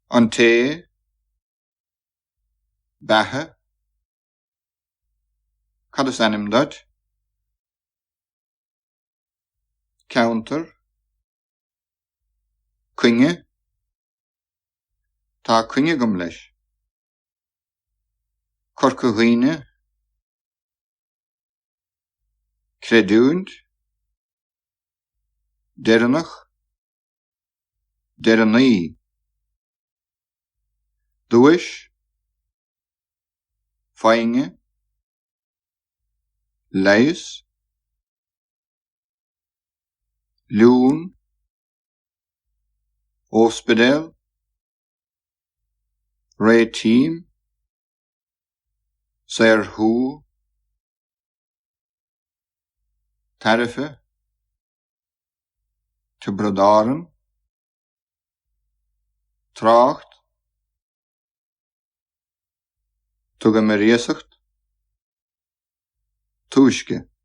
an té, bethe, cad is anim dod, counter, cuinge, tá cuinge gom leis, corcaghoine, creduint, derenach, derení, dúis, fainge, leis, lún, ospedel, réitím, saorthú, tarife, tibredáran, trácht, tugamariasacht, túisce.